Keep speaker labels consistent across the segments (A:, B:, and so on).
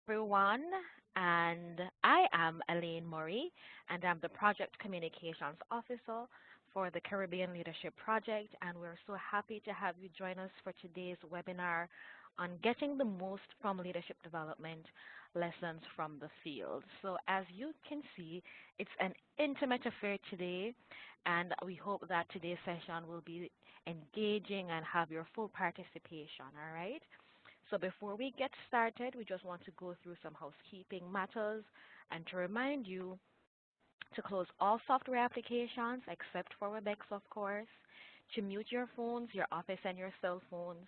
A: everyone, and I am Elaine Murray, and I'm the Project Communications Officer for the Caribbean Leadership Project, and we're so happy to have you join us for today's webinar on getting the most from leadership development lessons from the field. So as you can see, it's an intimate affair today, and we hope that today's session will be engaging and have your full participation, all right? So before we get started, we just want to go through some housekeeping matters and to remind you to close all software applications except for WebEx, of course, to mute your phones, your office and your cell phones,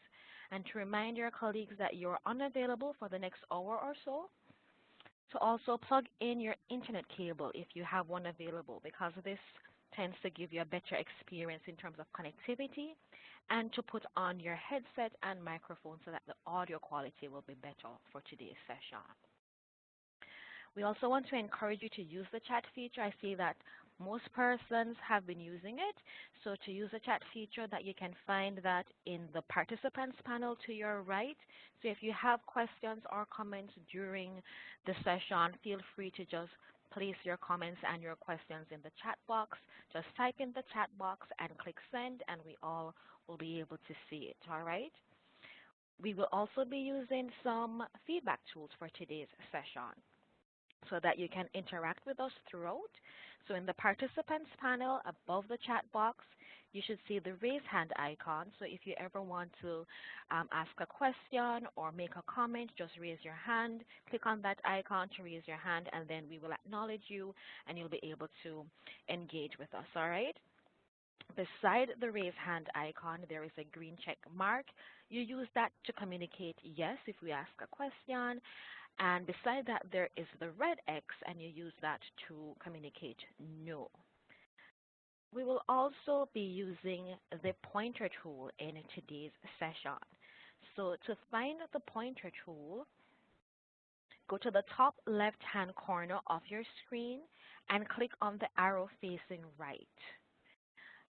A: and to remind your colleagues that you're unavailable for the next hour or so, to also plug in your internet cable if you have one available, because this tends to give you a better experience in terms of connectivity, and to put on your headset and microphone so that the audio quality will be better for today's session. We also want to encourage you to use the chat feature. I see that most persons have been using it. So to use the chat feature, that you can find that in the participants panel to your right. So if you have questions or comments during the session, feel free to just place your comments and your questions in the chat box. Just type in the chat box and click send, and we all will be able to see it, all right? We will also be using some feedback tools for today's session so that you can interact with us throughout. So in the participants panel above the chat box, you should see the raise hand icon. So if you ever want to ask a question or make a comment, just raise your hand. Click on that icon to raise your hand, and then we will acknowledge you, and you'll be able to engage with us, all right? Beside the raise hand icon, there is a green check mark. You use that to communicate yes if we ask a question. And beside that, there is the red X, and you use that to communicate no. We will also be using the pointer tool in today's session. So to find the pointer tool, go to the top left-hand corner of your screen and click on the arrow facing right.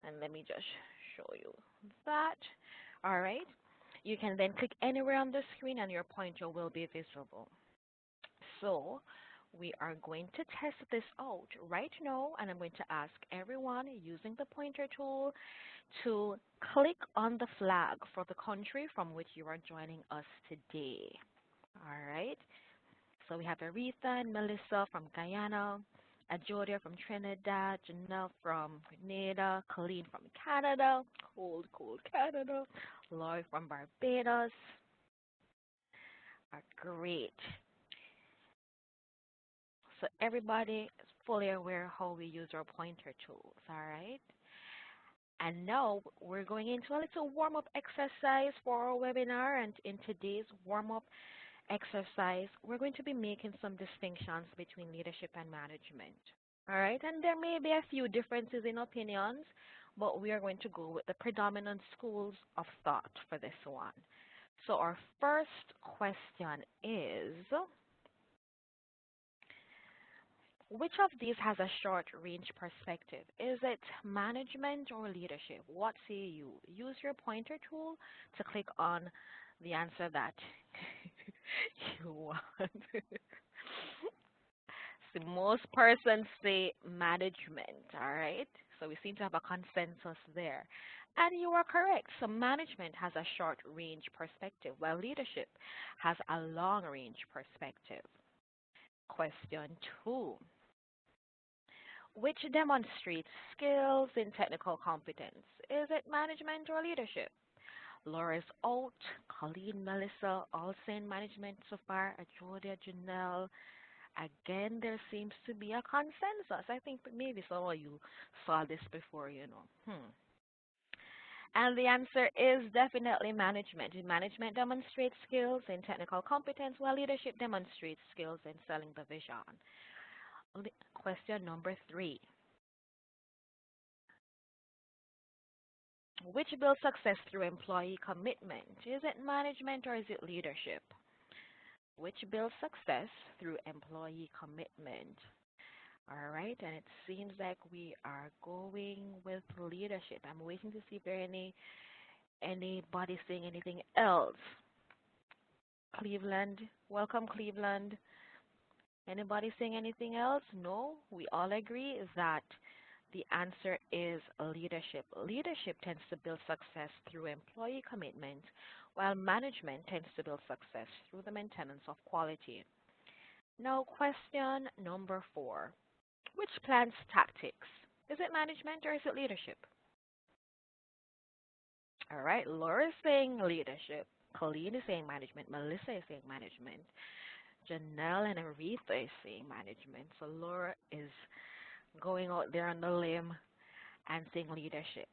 A: And let me just show you that. All right. You can then click anywhere on the screen and your pointer will be visible. So we are going to test this out right now, and I'm going to ask everyone using the pointer tool to click on the flag for the country from which you are joining us today. All right. So we have Aretha and Melissa from Guyana, Ajodia from Trinidad, Janelle from Grenada, Colleen from Canada, cold Canada, Lloyd from Barbados. Great. So everybody is fully aware how we use our pointer tools, all right? And now we're going into a little warm-up exercise for our webinar, and in today's warm-up exercise, we're going to be making some distinctions between leadership and management. All right, and there may be a few differences in opinions, but we are going to go with the predominant schools of thought for this one. So our first question is, which of these has a short-range perspective? Is it management or leadership? What say you? Use your pointer tool to click on the answer that you want. So most persons say management, all right? So we seem to have a consensus there. And you are correct. So management has a short-range perspective, while leadership has a long-range perspective. Question 2. Which demonstrates skills in technical competence? Is it management or leadership? Laura's out, Colleen, Melissa, all saying management so far, Ajodia, Janelle. Again, there seems to be a consensus. I think maybe some of you saw this before, you know. And the answer is definitely management. Management demonstrates skills in technical competence, while leadership demonstrates skills in selling the vision. Question number 3. Which builds success through employee commitment? Is it management or is it leadership? Which builds success through employee commitment? All right, and it seems like we are going with leadership. I'm waiting to see if there are anybody saying anything else. Cleveland. Welcome, Cleveland. Anybody saying anything else? No? We all agree that the answer is leadership. Leadership tends to build success through employee commitment, while management tends to build success through the maintenance of quality. Now, question number 4. Which plans tactics? Is it management or is it leadership? All right, Laura is saying leadership. Colleen is saying management. Melissa is saying management. Janelle and Aretha is saying management. So Laura is going out there on the limb and saying leadership.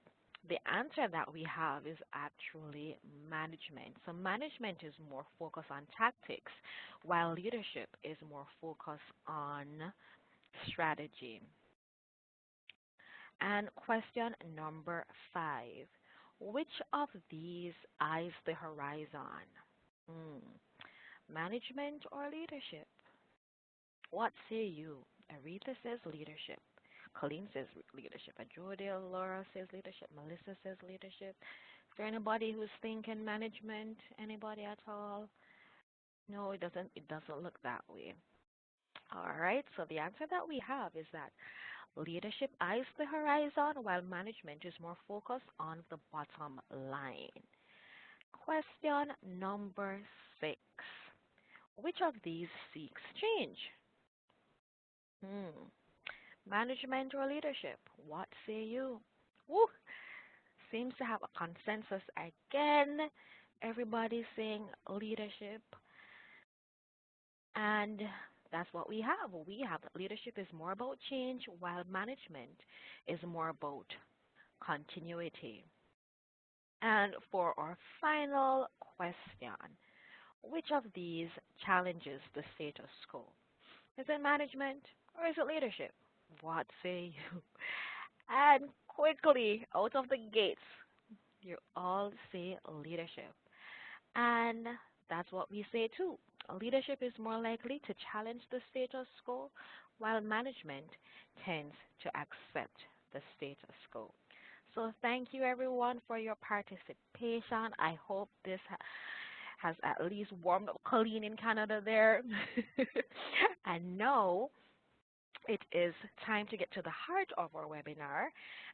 A: The answer that we have is actually management. So management is more focused on tactics, while leadership is more focused on strategy. And question number 5. Which of these eyes the horizon? Hmm. Management or leadership? What say you? Aretha says leadership. Colleen says leadership. Ajodil, Laura says leadership. Melissa says leadership. Is there anybody who's thinking management? Anybody at all? No, it doesn't. It doesn't look that way. All right. So the answer that we have is that leadership eyes the horizon, while management is more focused on the bottom line. Question number 6. Which of these seeks change? Hmm. Management or leadership? What say you? Woo! Seems to have a consensus again. Everybody's saying leadership, and that's what we have. We have that leadership is more about change, while management is more about continuity. And for our final question, which of these challenges the status quo? Is it management or is it leadership? What say you? And quickly, out of the gates, you all say leadership. And that's what we say too. Leadership is more likely to challenge the status quo, while management tends to accept the status quo. So thank you everyone for your participation. I hope this has at least warmed up Colleen in Canada there. And now it is time to get to the heart of our webinar,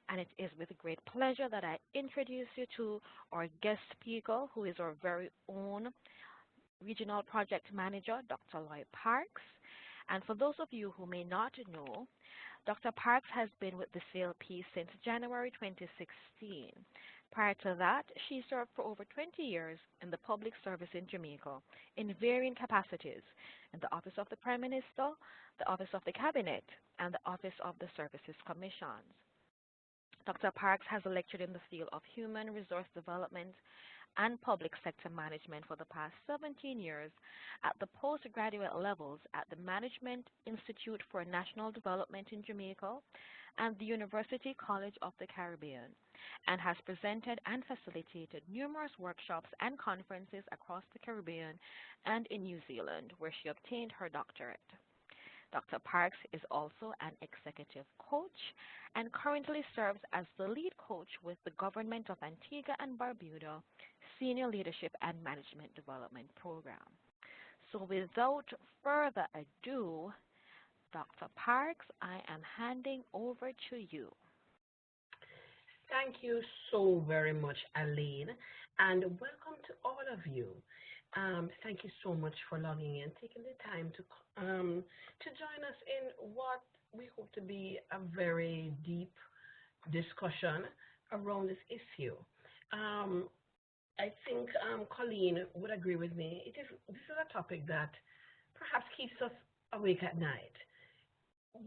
A: and it is with great pleasure that I introduce you to our guest speaker, who is our very own Regional Project Manager, Dr. Lloyd Parks. And for those of you who may not know, Dr. Parks has been with the CLP since January 2016. Prior to that, she served for over 20 years in the public service in Jamaica in varying capacities in the Office of the Prime Minister, the Office of the Cabinet, and the Office of the Services Commissions. Dr. Parks has lectured in the field of human resource development and public sector management for the past 17 years at the postgraduate levels at the Management Institute for National Development in Jamaica and the University College of the Caribbean, and has presented and facilitated numerous workshops and conferences across the Caribbean and in New Zealand, where she obtained her doctorate. Dr. Parks is also an executive coach and currently serves as the lead coach with the Government of Antigua and Barbuda Senior Leadership and Management Development Program. So without further ado, Dr. Parks, I am handing over to you.
B: Thank you so very much, Aline, and welcome to all of you. Thank you so much for logging in, taking the time to join us in what we hope to be a very deep discussion around this issue. I think Colleen would agree with me. This is a topic that perhaps keeps us awake at night.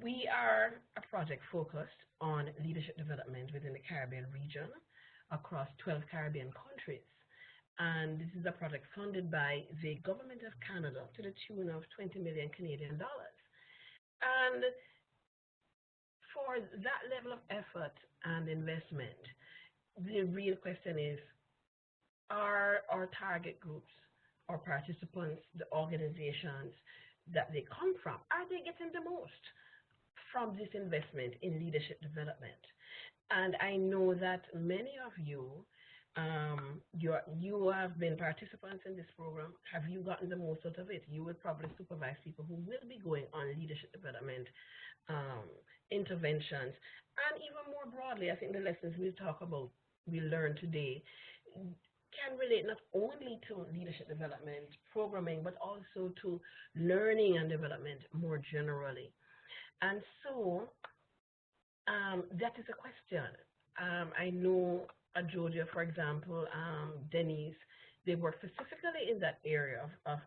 B: We are a project focused on leadership development within the Caribbean region across 12 Caribbean countries. And this is a project funded by the Government of Canada to the tune of 20 million Canadian dollars. And for that level of effort and investment, the real question is, are our target groups, our participants, the organizations that they come from, are they getting the most from this investment in leadership development? And I know that many of you You have been participants in this program. Have you gotten the most out of it? You will probably supervise people who will be going on leadership development um, interventions, and even more broadly, I think the lessons we learn today, can relate not only to leadership development programming, but also to learning and development more generally. And so that is a question. I know Georgia, for example, Denise, they work specifically in that area of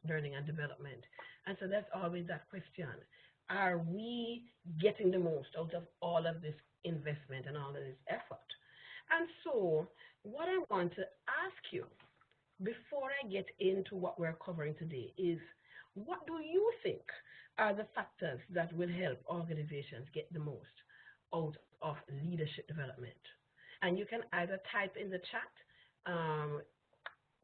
B: learning and development. And so that's always that question. Are we getting the most out of all of this investment and all of this effort? And so what I want to ask you before I get into what we're covering today is, what do you think are the factors that will help organizations get the most out of leadership development? And you can either type in the chat. Um,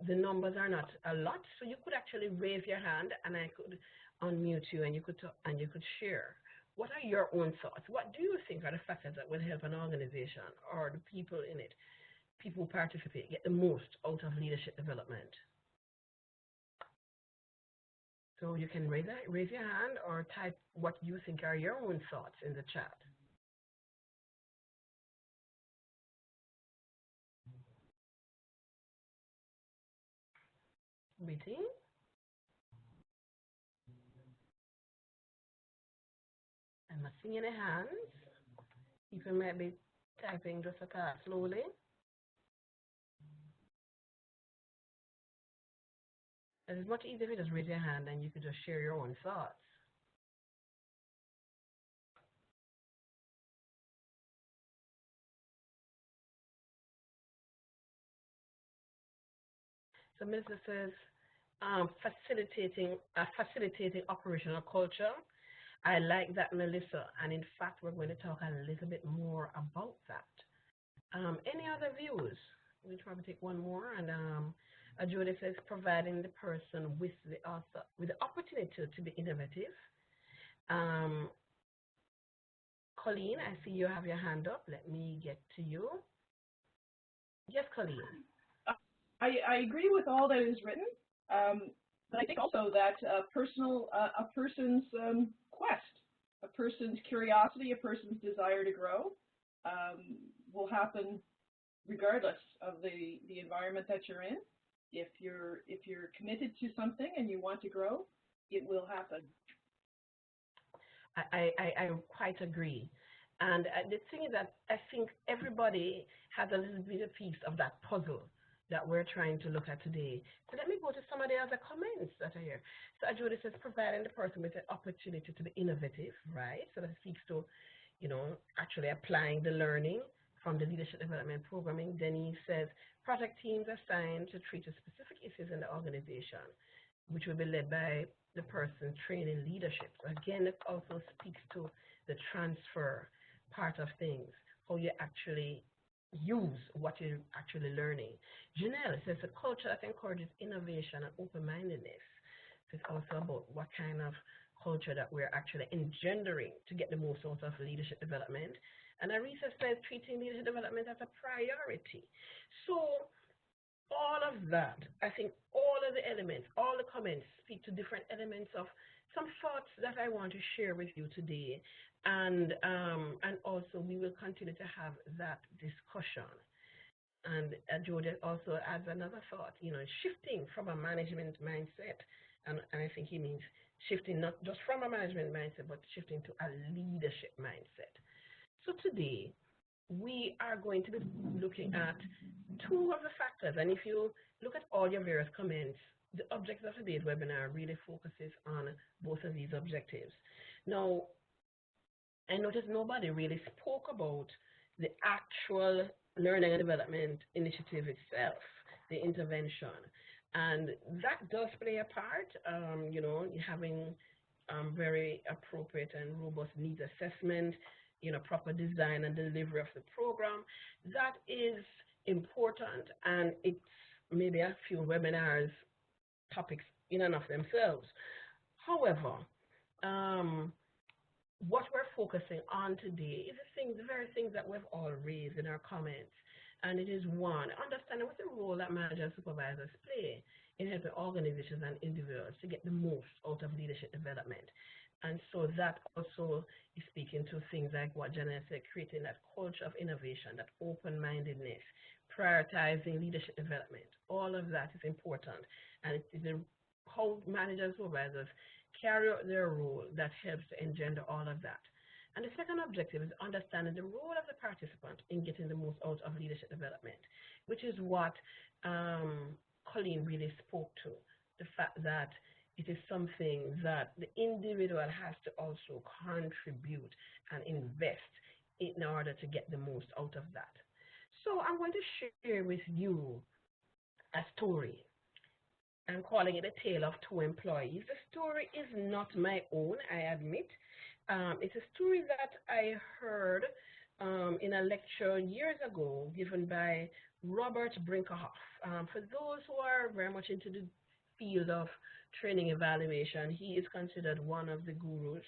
B: the numbers are not a lot, so you could actually raise your hand, and I could unmute you, and you could talk, and you could share. What are your own thoughts? What do you think are the factors that will help an organization or the people in it, people who participate, get the most out of leadership development? So you can raise your hand or type what you think are your own thoughts in the chat. Waiting. I'm not seeing any hands. People might be typing just a tad slowly. It's much easier if you just raise your hand and you could just share your own thoughts. So Minister says, facilitating operational culture. I like that, Melissa, and in fact, we're going to talk a little bit more about that. Any other views? We'll probably take one more, and Jody says, providing the person with the opportunity to be innovative. Colleen, I see you have your hand up. Let me get to you. Yes, Colleen.
C: I agree with all that is written, but I think also that a person's quest, a person's curiosity, a person's desire to grow will happen regardless of the environment that you're in. If you're committed to something and you want to grow, it will happen.
B: I quite agree. And the thing is that I think everybody has a little bit of piece of that puzzle that we're trying to look at today. So let me go to some of the other comments that are here. So Jody says, providing the person with an opportunity to be innovative, right? So that speaks to, actually applying the learning from the leadership development programming. Denise says, project teams are assigned to treat specific issues in the organization, which will be led by the person training leadership. So again, it also speaks to the transfer part of things, how you actually use what you're actually learning. Janelle says a culture that encourages innovation and open-mindedness. So it's also about what kind of culture that we're actually engendering to get the most out of leadership development. And Arisa says treating leadership development as a priority. So all of that, I think all of the elements, all the comments speak to different elements of some thoughts that I want to share with you today. And also we will continue to have that discussion. And Georgia also adds another thought, shifting from a management mindset. And I think he means shifting not just from a management mindset, but shifting to a leadership mindset. So today, we are going to be looking at two of the factors. And if you look at all your various comments, the objective of today's webinar really focuses on both of these objectives. Now, I noticed nobody really spoke about the actual learning and development initiative itself, the intervention. And that does play a part, having very appropriate and robust needs assessment, proper design and delivery of the program. That is important, and it's maybe a few webinars topics in and of themselves. However, what we're focusing on today is the very things that we've all raised in our comments. And it is one, understanding what the role that managers and supervisors play in helping organizations and individuals to get the most out of leadership development. And so that also is speaking to things like what Janelle said, creating that culture of innovation, that open-mindedness, prioritizing leadership development. All of that is important. And it is how managers and supervisors carry out their role that helps to engender all of that. And the second objective is understanding the role of the participant in getting the most out of leadership development, which is what Colleen really spoke to, the fact that it is something that the individual has to also contribute and invest in order to get the most out of that. So I'm going to share with you a story. I'm calling it A Tale of Two Employees. The story is not my own, I admit. It's a story that I heard in a lecture years ago given by Robert Brinkerhoff. For those who are very much into the field of training evaluation, he is considered one of the gurus.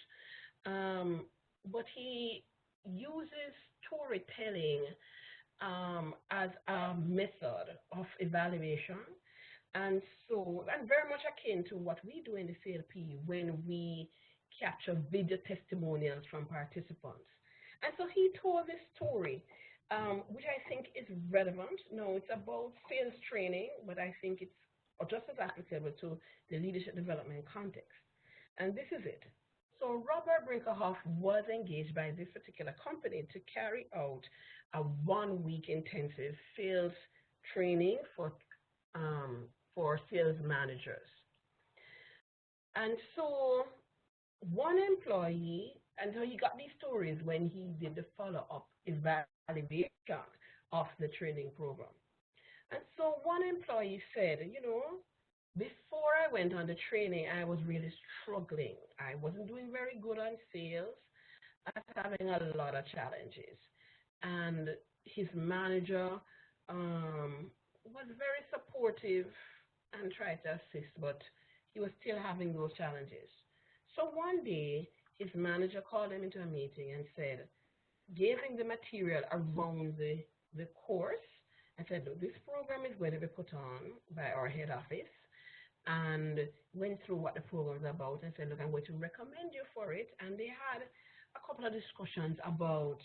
B: But he uses storytelling as a method of evaluation. And so, and very much akin to what we do in the CLP when we capture video testimonials from participants. And so he told this story, which I think is relevant. No, it's about sales training, but I think it's just as applicable to the leadership development context. And this is it. So Robert Brinkerhoff was engaged by this particular company to carry out a 1-week intensive sales training for sales managers. And so one employee, and so he got these stories when he did the follow-up evaluation of the training program. And so one employee said, before I went on the training, I was really struggling. I wasn't doing very good on sales. I was having a lot of challenges. And his manager was very supportive and tried to assist, but he was still having those challenges. So one day, his manager called him into a meeting and gave him the material around the course and said, look, this program is going to be put on by our head office, and went through what the program is about and said, look, I'm going to recommend you for it. And they had a couple of discussions about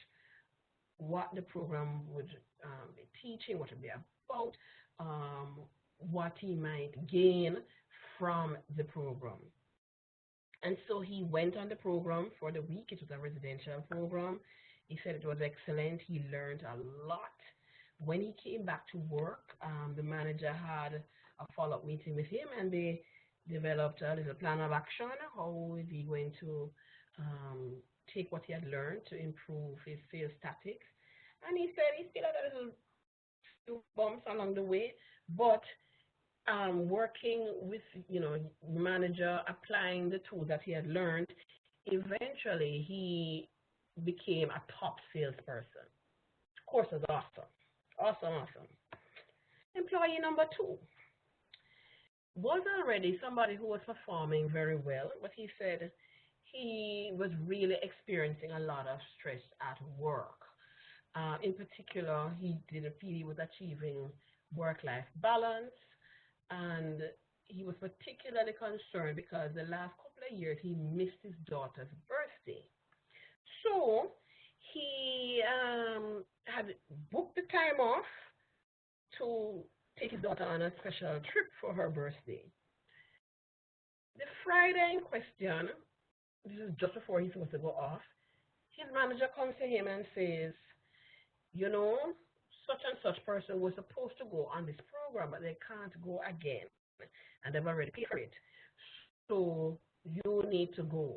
B: what the program would be teaching, what it would be about, what he might gain from the program. And so he went on the program for the week. It was a residential program. He said it was excellent. He learned a lot. When he came back to work, the manager had a follow-up meeting with him, and they developed a little plan of action. How is he going to take what he had learned to improve his sales tactics? And he said he still had a little few bumps along the way, but working with, manager, applying the tools that he had learned, eventually he became a top salesperson. Of course, it was awesome. Awesome. Employee number 2 was already somebody who was performing very well, but he said he was really experiencing a lot of stress at work. In particular, he didn't feel he was achieving work-life balance, and he was particularly concerned because the last couple of years he missed his daughter's birthday. So he had booked the time off to take his daughter on a special trip for her birthday. The Friday in question, this is just before he's supposed to go off, his manager comes to him and says, such and such person was supposed to go on this program, but they can't go again, and they've already paid for it. So you need to go.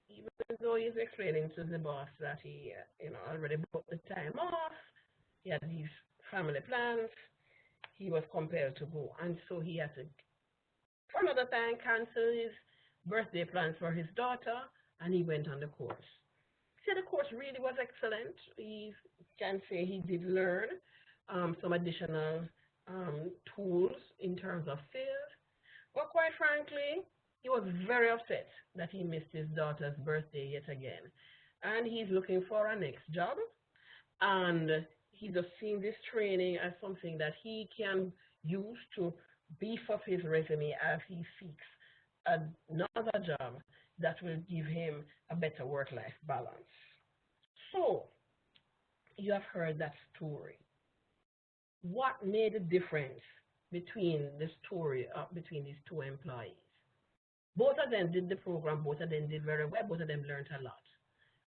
B: Even though he's explaining to the boss that he, already booked the time off, he had these family plans, he was compelled to go. And so he had to, for another time, cancel his birthday plans for his daughter, and he went on the course. He said the course really was excellent. He can say he did learn some additional tools in terms of sales. But quite frankly, he was very upset that he missed his daughter's birthday yet again. And he's looking for a next job. And He just seeing this training as something that he can use to beef up his resume as he seeks another job that will give him a better work-life balance. So, you have heard that story. What made the difference between the story between these two employees? Both of them did the program, both of them did very well, both of them learned a lot.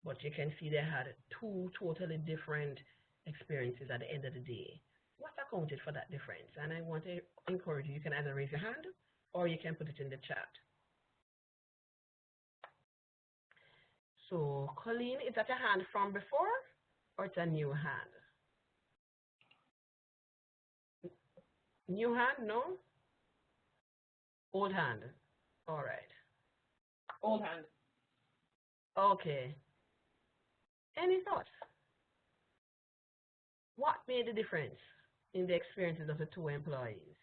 B: But you can see they had two totally different experiences at the end of the day. What accounted for that difference? And I want to encourage you, you can either raise your hand or you can put it in the chat. So, Colleen, is that a hand from before or it's a new hand? New hand, no? Old hand. All right.
C: Old hand.
B: Okay. Any thoughts? What made the difference in the experiences of the two employees?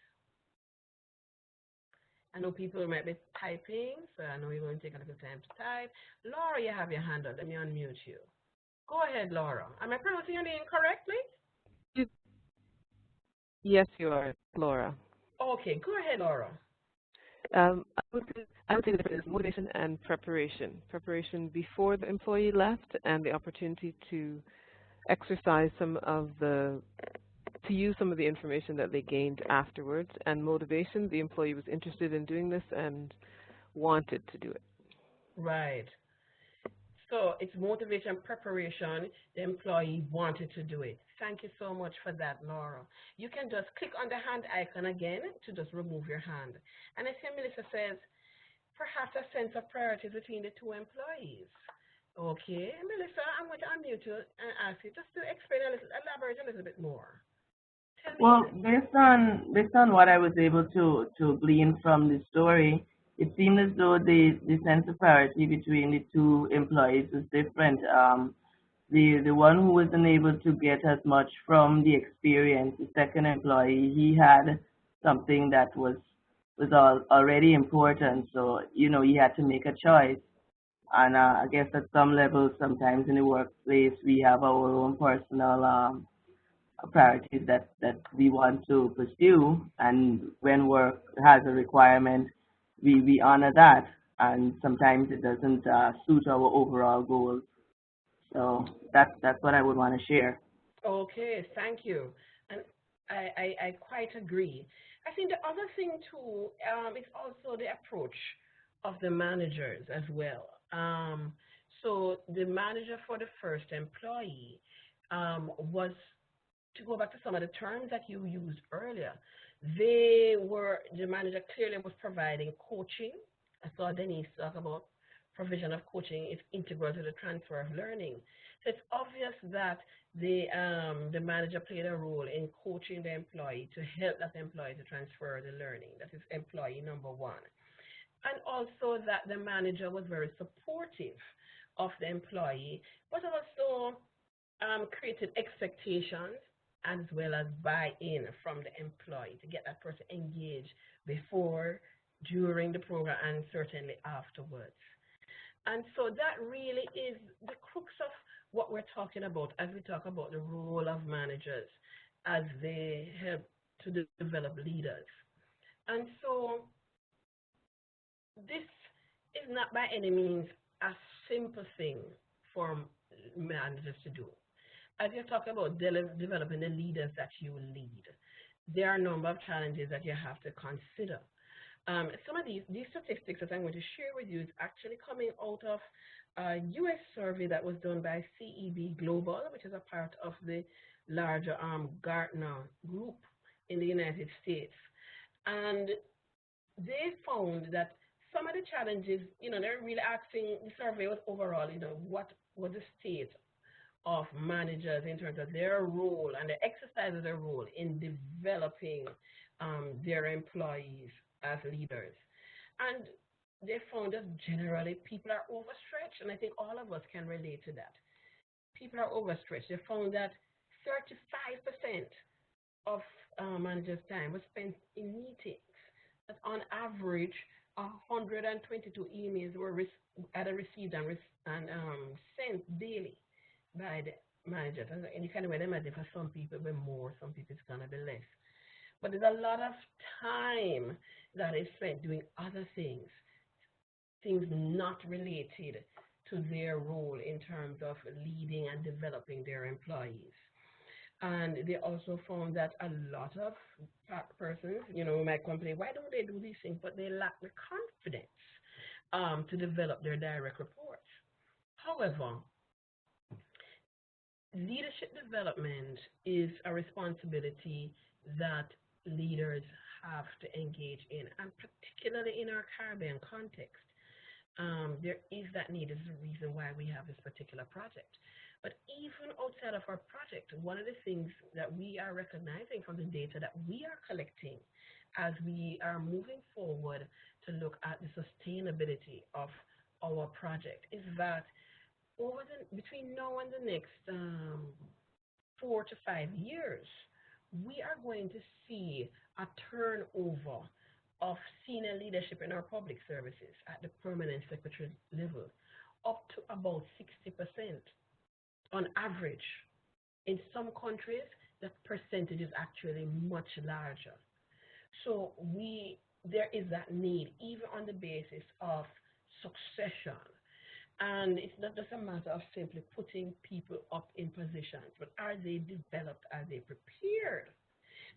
B: I know people might be typing, so I know you're going to take a little time to type. Laura, you have your hand up. Let me unmute you. Go ahead, Laura. Am I pronouncing your name correctly?
D: Yes, you are, Laura.
B: Okay, go ahead, Laura.
D: I would say the difference is motivation and preparation. Preparation before the employee left and the opportunity to exercise to use some of the information that they gained afterwards. And motivation, the employee was interested in doing this and wanted to do it.
B: Right. So it's motivation, preparation. The employee wanted to do it. Thank you so much for that, Laura. You can just click on the hand icon again to just remove your hand. And I see Melissa says, perhaps a sense of priorities between the two employees. Okay, Melissa, I'm going to unmute you and ask you just to elaborate a little bit more.
E: Well, based on what I was able to glean from the story, it seemed as though the sense of priority between the two employees was different. The one who wasn't able to get as much from the experience, the second employee, he had something that was already important. So he had to make a choice. And I guess at some level, sometimes in the workplace, we have our own personal priorities that we want to pursue, and when work has a requirement, we honor that, and sometimes it doesn't suit our overall goals. So that's what I would want to share.
B: Okay, thank you. And I quite agree. I think the other thing too is also the approach of the managers as well. So the manager for the first employee was, to go back to some of the terms that you used earlier, the manager clearly was providing coaching. I saw Denise talk about provision of coaching is integral to the transfer of learning. So it's obvious that the manager played a role in coaching the employee to help that employee to transfer the learning. That is employee number one. And also that the manager was very supportive of the employee, but also created expectations as well as buy-in from the employee to get that person engaged before, during the program, and certainly afterwards. And so that really is the crux of what we're talking about as we talk about the role of managers as they help to develop leaders. And so this is not by any means a simple thing for managers to do. As you talk about developing the leaders that you will lead, there are a number of challenges that you have to consider. Some of these statistics that I'm going to share with you is actually coming out of a U.S. survey that was done by CEB Global, which is a part of the larger Gartner group in the United States. And they found that some of the challenges, they're really asking, the survey was overall, what was the state of managers in terms of their role and the exercise of their role in developing their employees as leaders. And they found that generally people are overstretched, and I think all of us can relate to that. People are overstretched. They found that 35% of managers' time was spent in meetings. That on average, 122 emails were received and sent daily by the managers. And you can imagine for some people it'll be more, some people it's gonna be less. But there's a lot of time that is spent doing other things not related to their role in terms of leading and developing their employees. And they also found that a lot of persons, might complain, why don't they do these things? But they lack the confidence to develop their direct reports. However, leadership development is a responsibility that leaders have to engage in, and particularly in our Caribbean context. There is that need. This is the reason why we have this particular project. But even outside of our project, one of the things that we are recognizing from the data that we are collecting as we are moving forward to look at the sustainability of our project is that between now and the next 4 to 5 years, we are going to see a turnover of senior leadership in our public services at the permanent secretary level up to about 60% on average. In some countries, the percentage is actually much larger. So there is that need, even on the basis of succession. And it's not just a matter of simply putting people up in positions, but are they developed? Are they prepared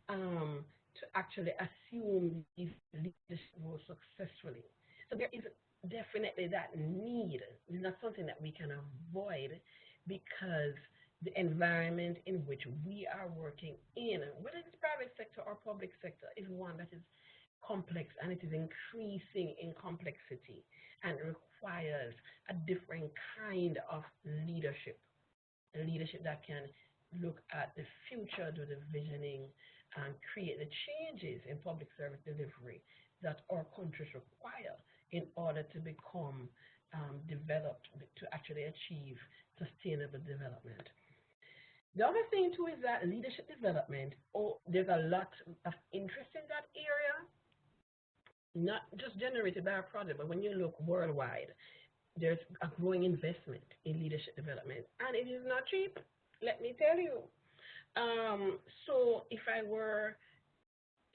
B: to actually assume these leadership roles successfully? So there is definitely that need. It's not something that we can avoid because the environment in which we are working in, whether it's private sector or public sector, is one that is complex, and it is increasing in complexity and requires a different kind of leadership, a leadership that can look at the future, do the visioning, and create the changes in public service delivery that our countries require in order to become developed, to actually achieve sustainable development. The other thing too is that leadership development, there's a lot of interest in that area, not just generated by our project, but when you look worldwide, there's a growing investment in leadership development, and it is not cheap, let me tell you. So if I were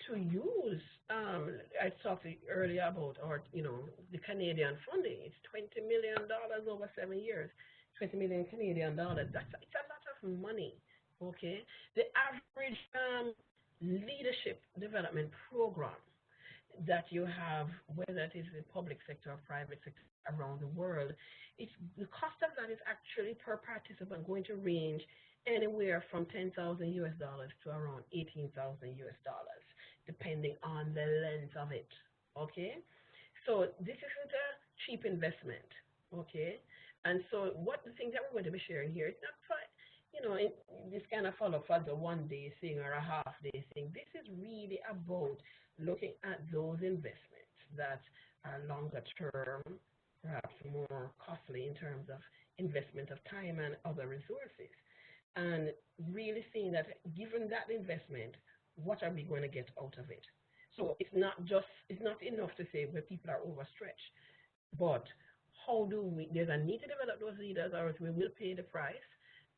B: to use, I talked earlier about the Canadian funding. It's $20 million over 7 years. 20 million Canadian dollars. It's a lot of money. Okay, the average leadership development program that you have, whether it is in public sector or private sector around the world, the cost of that is actually per participant going to range anywhere from $10,000 US to around $18,000 US, depending on the length of it. Okay, so this isn't a cheap investment. Okay, and so the things that we're going to be sharing here is not for this kind of follow for the 1 day thing or a half day thing. This is really about looking at those investments that are longer term, perhaps more costly in terms of investment of time and other resources, and really seeing that given that investment, what are we going to get out of it? So it's not enough to say where people are overstretched, but there's a need to develop those leaders, or else we will pay the price,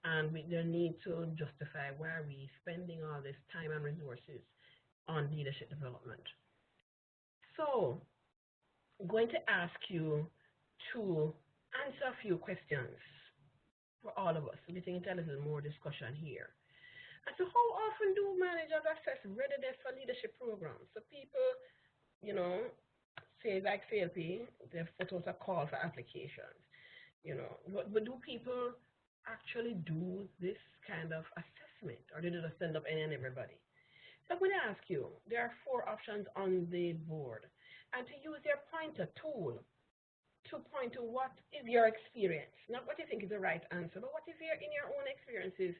B: and there need to justify why are we spending all this time and resources on leadership development. So I'm going to ask you to answer a few questions for all of us, so we can get a little more discussion here. And so how often do managers assess readiness for leadership programs? So people, say like CLP, they've put out a call for applications, but do people actually do this kind of assessment, or do they just send up any and everybody? So I'm going to ask you, there are 4 options on the board, and to use your pointer tool to point to what is your experience, not what you think is the right answer, but what is in your own experiences.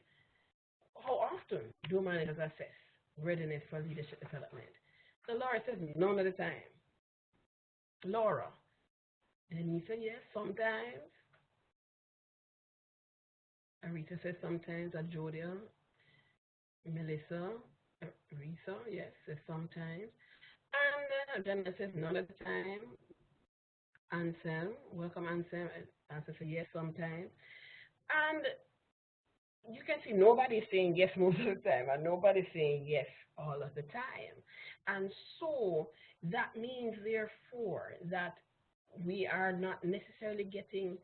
B: How often do managers assess readiness for leadership development? So Laura says none of the time. Laura. Denise says yes, sometimes. Arita says sometimes. Jodia. Melissa. Risa, yes, says sometimes. And Jenna says none of the time. Anselm, welcome Anselm. Answer says yes, sometimes. And you can see nobody's saying yes most of the time, and nobody's saying yes all of the time. And so that means, therefore, that we are not necessarily getting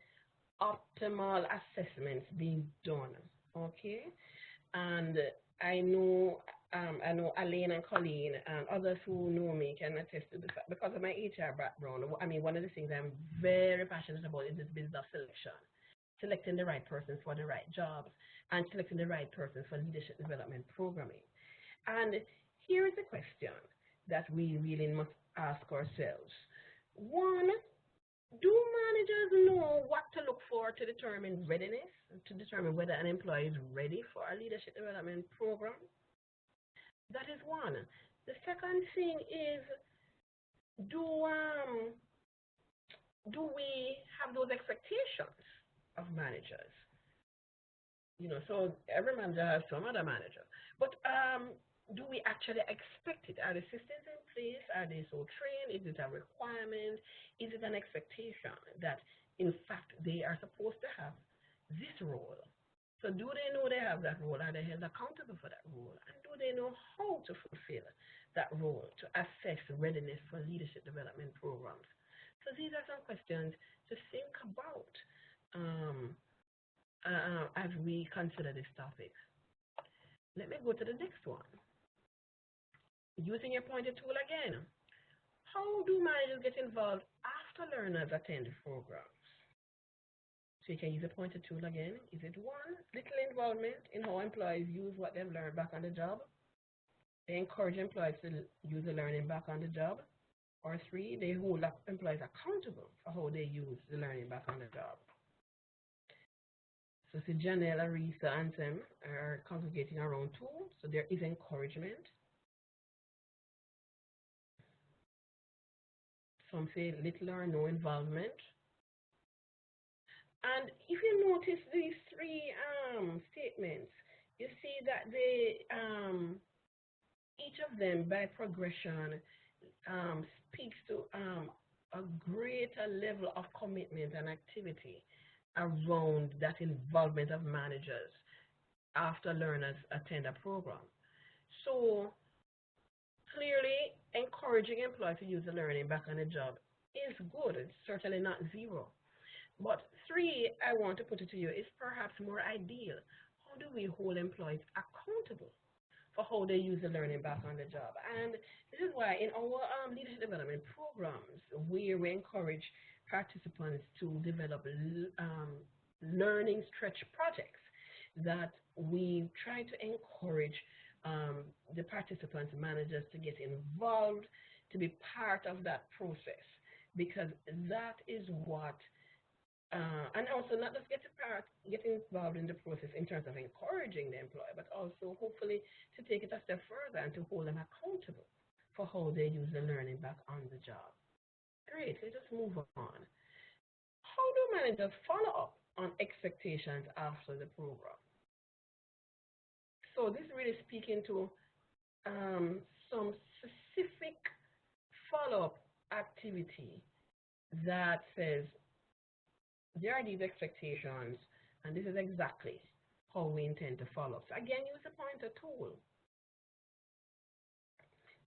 B: optimal assessments being done. Okay, and I know Elaine and Colleen and others who know me can attest to the fact, because of my HR background. I mean, one of the things I'm very passionate about is this business of selection, selecting the right persons for the right jobs, and selecting the right persons for leadership development programming. And here is the question that we really must ask ourselves. One, do managers know what to look for to determine readiness, to determine whether an employee is ready for a leadership development program? That is one. The second thing is, do um, do we have those expectations of managers? So every manager has some other manager. But do we actually expect it? Are the systems in place? Are they so trained? Is it a requirement? Is it an expectation that, in fact, they are supposed to have this role? So do they know they have that role? Are they held accountable for that role? And do they know how to fulfill that role, to assess readiness for leadership development programs? So these are some questions to think about as we consider this topic. Let me go to the next one. Using your pointer tool again. How do managers get involved after learners attend programs? So you can use the pointer tool again. Is it one, little involvement in how employees use what they've learned back on the job? They encourage employees to use the learning back on the job. Or three, they hold employees accountable for how they use the learning back on the job. So see, Janelle, Arisa, and Sam are congregating around two. So there is encouragement. Some say little or no involvement. And if you notice these three statements, you see that they each of them, by progression, speaks to a greater level of commitment and activity around that involvement of managers after learners attend a program. So clearly, encouraging employees to use the learning back on the job is good. It's certainly not zero. But three, I want to put it to you, is perhaps more ideal. How do we hold employees accountable for how they use the learning back on the job? And this is why in our leadership development programs, where we encourage participants to develop learning stretch projects, that we try to encourage the participants, managers, to get involved, to be part of that process, because that is what and also not just get involved in the process in terms of encouraging the employee, but also hopefully to take it a step further and to hold them accountable for how they use the learning back on the job. Great, let's just move on. How do managers follow up on expectations after the program? So this is really speaking to some specific follow-up activity that says, there are these expectations, and this is exactly how we intend to follow. So again, use the pointer tool.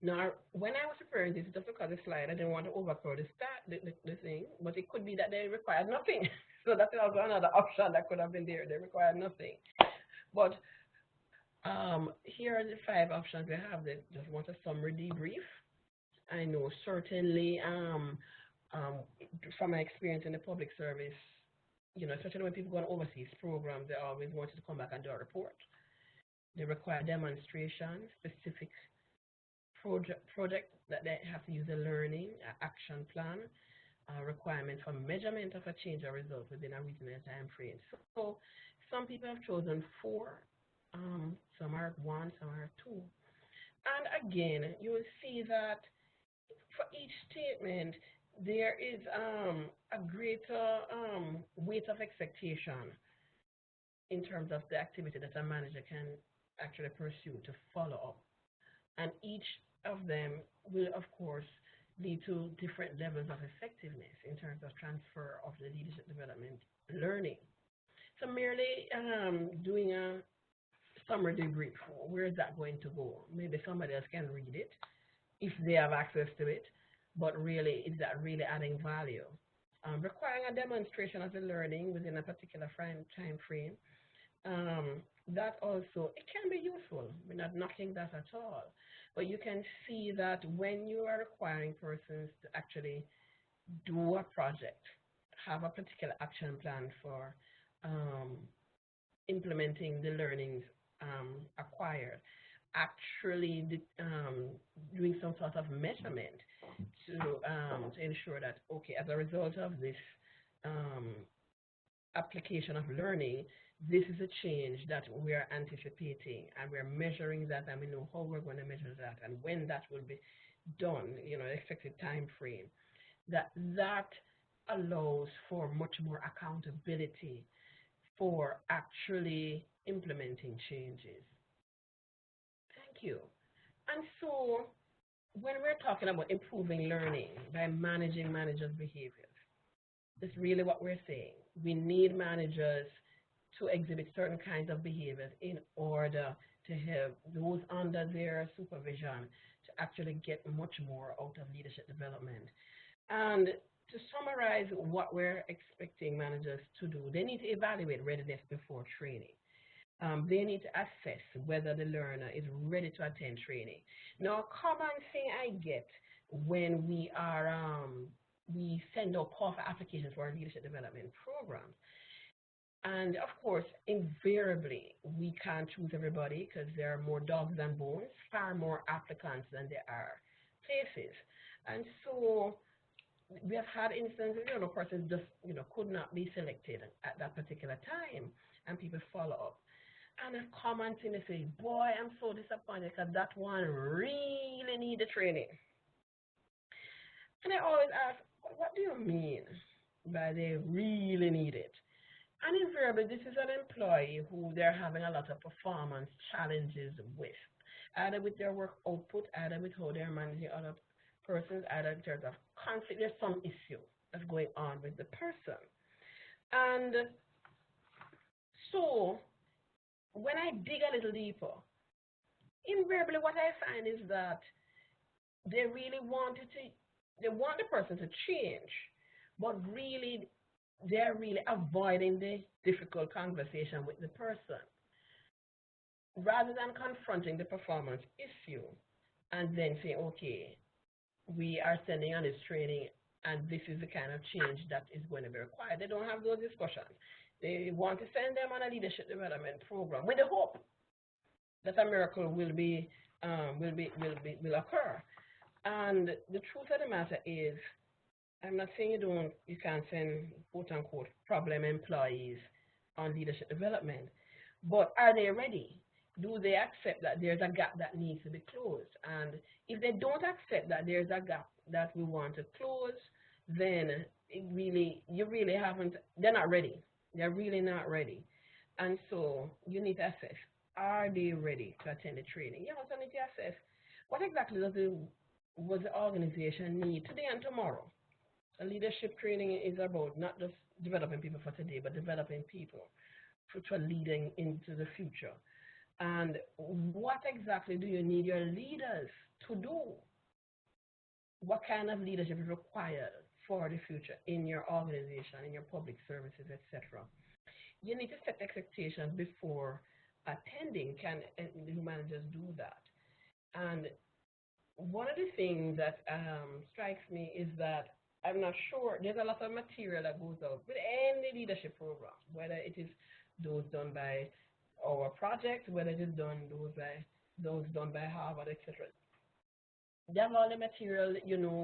B: Now, when I was preparing this, just because the slide, I didn't want to overcrowd the thing, but it could be that they require nothing. So that's also another option that could have been there. They require nothing. But here are the 5 options we have. They just want a summary debrief. I know certainly from my experience in the public service, especially when people go on overseas programs, they always wanted to come back and do a report. They require demonstration, specific project that they have to use a learning, action plan, requirement for measurement of a change or result within a reasonable time frame. So some people have chosen 4, some are 1, some are 2. And again, you will see that for each statement, there is a greater weight of expectation in terms of the activity that a manager can actually pursue to follow up. And each of them will, of course, lead to different levels of effectiveness in terms of transfer of the leadership development learning. So merely doing a summary debrief, where is that going to go? Maybe somebody else can read it if they have access to it, but really, is that really adding value? Requiring a demonstration of the learning within a particular time frame, that also, it can be useful. We're not knocking that at all. But you can see that when you are requiring persons to actually do a project, have a particular action plan for um, implementing the learnings acquired, actually doing some sort of measurement to ensure that, okay, as a result of this um, application of learning, this is a change that we are anticipating, and we're measuring that, and we know how we're going to measure that, and when that will be done, expected time frame. That allows for much more accountability for actually implementing changes. Thank you. And so when we're talking about improving learning by managing managers' behaviors, that's really what we're saying. We need managers to exhibit certain kinds of behaviors in order to help those under their supervision to actually get much more out of leadership development. And to summarize what we're expecting managers to do, they need to evaluate readiness before training. They need to assess whether the learner is ready to attend training. Now, a common thing I get when we send out call for applications for our leadership development programs, and of course, invariably, we can't choose everybody because there are more dogs than bones, far more applicants than there are places. And so we have had instances, persons just, could not be selected at that particular time, and people follow up. And a common thing they say, boy, I'm so disappointed because that one really needed training. And I always ask, what do you mean by they really need it? And invariably, this is an employee who they're having a lot of performance challenges with, either with their work output, either with how they're managing other persons, either in terms of conflict. There's some issue that's going on with the person. And so when I dig a little deeper, invariably what I find is that they want the person to change, but really they're really avoiding the difficult conversation with the person. Rather than confronting the performance issue and then saying, okay, we are sending on this training and this is the kind of change that is going to be required. They don't have those discussions. They want to send them on a leadership development program with the hope that a miracle will occur. And the truth of the matter is, I'm not saying you can't send quote unquote problem employees on leadership development, but are they ready? Do they accept that there's a gap that needs to be closed? And if they don't accept that there's a gap that we want to close, then they're not ready. They're really not ready. And so you need to assess, are they ready to attend the training? You also need to assess what exactly does the organization need today and tomorrow. A leadership training is about not just developing people for today, but developing people for leading into the future. And what exactly do you need your leaders to do? What kind of leadership is required for the future in your organization, in your public services, etc.? You need to set expectations before attending. Can new managers do that? And one of the things that strikes me is that I'm not sure, there's a lot of material that goes out with any leadership program, whether it is those done by our project, whether it is those done by Harvard, etc. They have all the material,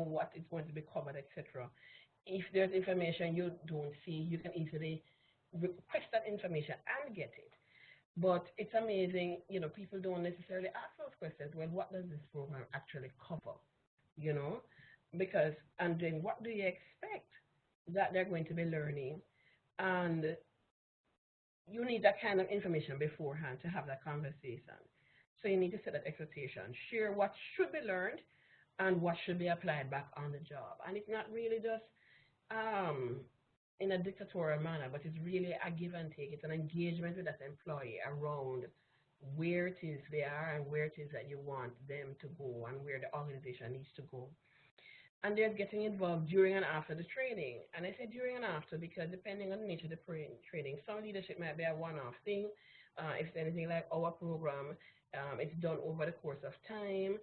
B: what is going to be covered, etc. If there's information you don't see, you can easily request that information and get it. But it's amazing, people don't necessarily ask those questions. Well, what does this program actually cover? Because, and then what do you expect that they're going to be learning? And you need that kind of information beforehand to have that conversation. So you need to set that expectation, share what should be learned and what should be applied back on the job. And it's not really just in a dictatorial manner, but it's really a give and take. It's an engagement with that employee around where it is they are and where it is that you want them to go and where the organization needs to go. And they're getting involved during and after the training. And I say during and after because depending on the nature of the training, some leadership might be a one-off thing. If it's anything like our program, it's done over the course of time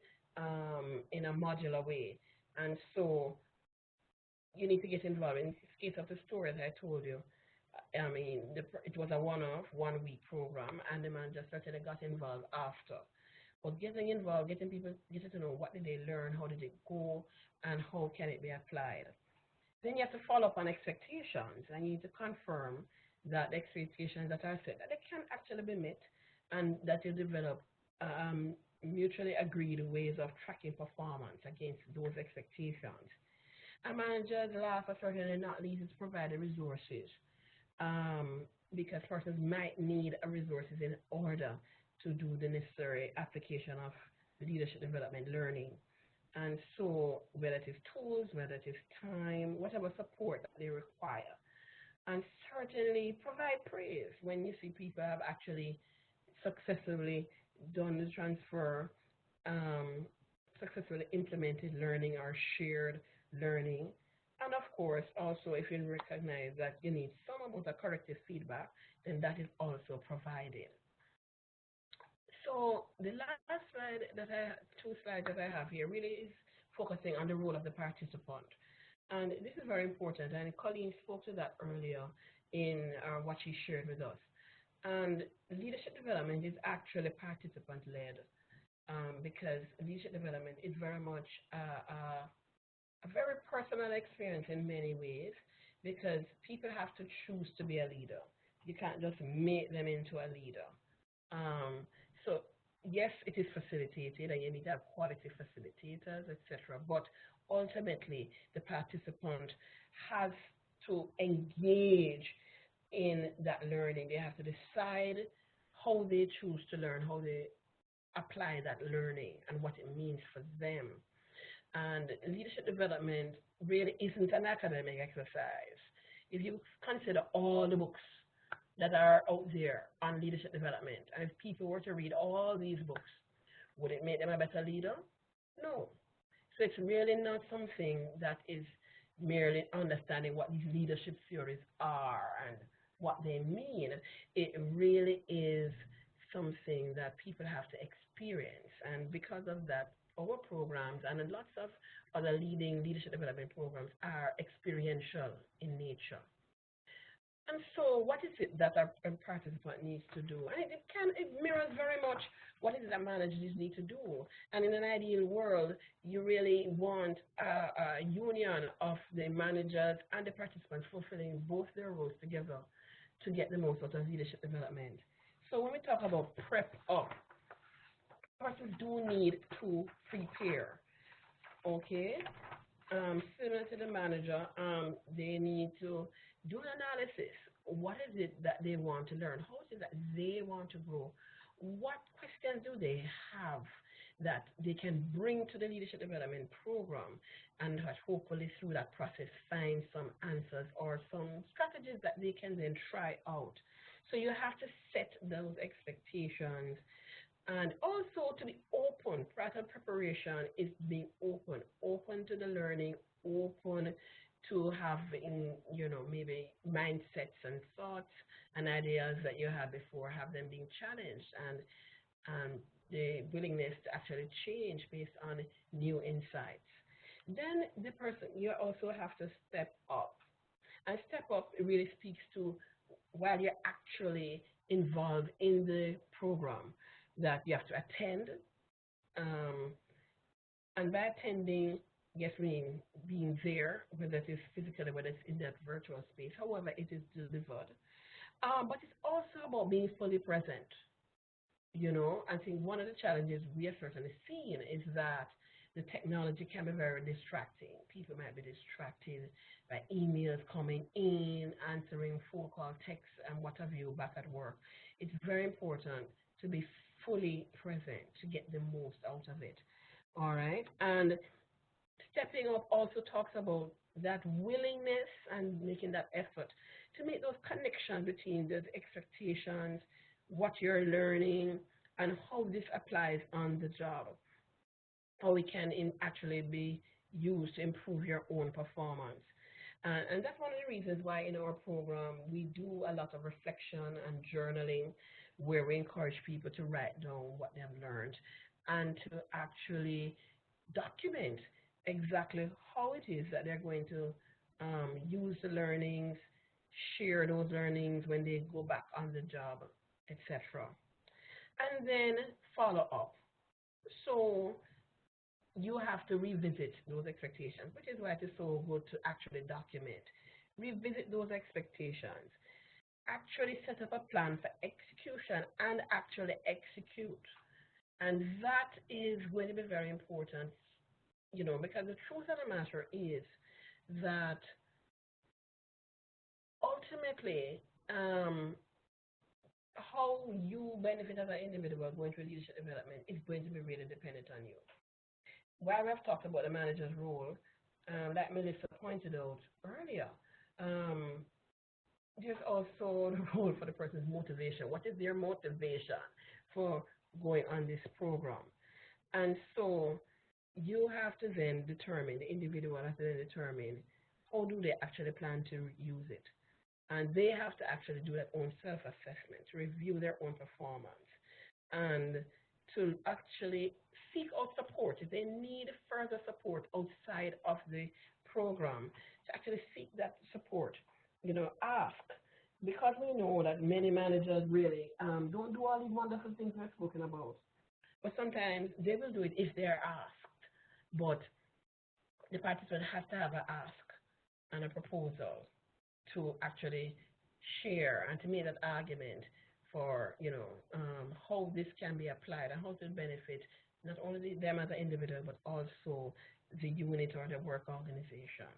B: in a modular way. And so you need to get involved. In this case of the story that I told you, I mean, it was a one-off, one-week program, and the man just certainly got involved after. But getting involved, getting people, getting to know what did they learn, how did it go, and how can it be applied. Then you have to follow up on expectations, and you need to confirm that the expectations that are set, that they can actually be met, and that you develop mutually agreed ways of tracking performance against those expectations. A manager's last but certainly not least is provide the resources because persons might need resources in order to do the necessary application of leadership development learning. And so whether it is tools, whether it is time, whatever support that they require. And certainly provide praise when you see people have actually successfully done the transfer, successfully implemented learning or shared learning. And of course, also if you recognize that you need some amount of corrective feedback, then that is also provided. So the last slide that two slides that I have here really is focusing on the role of the participant. And this is very important, and Colleen spoke to that earlier in what she shared with us. And leadership development is actually participant-led because leadership development is very much a very personal experience in many ways because people have to choose to be a leader. You can't just make them into a leader. So yes, it is facilitated, and you need to have quality facilitators, etc. But ultimately, the participant has to engage in that learning. They have to decide how they choose to learn, how they apply that learning, and what it means for them. And leadership development really isn't an academic exercise. If you consider all the books that are out there on leadership development, and if people were to read all these books, would it make them a better leader? No. So it's really not something that is merely understanding what these leadership theories are and what they mean. It really is something that people have to experience. And because of that, our programs and lots of other leading leadership development programs are experiential in nature. And so what is it that a participant needs to do? And it mirrors very much what is it that managers need to do. And in an ideal world, you really want a union of the managers and the participants fulfilling both their roles together to get the most out of leadership development. So when we talk about prep up, persons do need to prepare, okay? Similar to the manager, they need to do an analysis. What is it that they want to learn? How is it that they want to grow? What questions do they have that they can bring to the leadership development program, and that hopefully through that process find some answers or some strategies that they can then try out. So you have to set those expectations. And also to be open, part of preparation is being open to the learning, open to having, maybe mindsets and thoughts and ideas that you had before, have them being challenged, and the willingness to actually change based on new insights. Then you also have to step up. And step up really speaks to while you're actually involved in the program, that you have to attend, and by attending, yes, being there, whether it is physically, whether it's in that virtual space, however it is delivered. But it's also about being fully present. I think one of the challenges we have certainly seen is that the technology can be very distracting. People might be distracted by emails coming in, answering phone call, texts, and what have you back at work. It's very important to be fully present to get the most out of it. All right. And stepping up also talks about that willingness and making that effort to make those connections between those expectations, what you're learning, and how this applies on the job, how it can actually be used to improve your own performance. And that's one of the reasons why in our program we do a lot of reflection and journaling, where we encourage people to write down what they have learned and to actually document exactly how it is that they're going to use the learnings, share those learnings when they go back on the job, etc. And then follow up. So you have to revisit those expectations, which is why it is so good to actually document. Revisit those expectations. Actually set up a plan for execution and actually execute. And that is going to be very important, because the truth of the matter is that ultimately, how you benefit as an individual going through leadership development is going to be really dependent on you. While we have talked about the manager's role, like Melissa pointed out earlier, there's also the role for the person's motivation. What is their motivation for going on this program? And so you have to then determine, the individual has to then determine how do they actually plan to use it. And they have to actually do their own self-assessment, to review their own performance, and to actually seek out support. If they need further support outside of the program, to actually seek that support, ask. Because we know that many managers really don't do all these wonderful things we're spoken about. But sometimes they will do it if they're asked. But the participant has to have an ask and a proposal to actually share and to make that argument for, how this can be applied and how to benefit not only them as an individual, but also the unit or the work organization.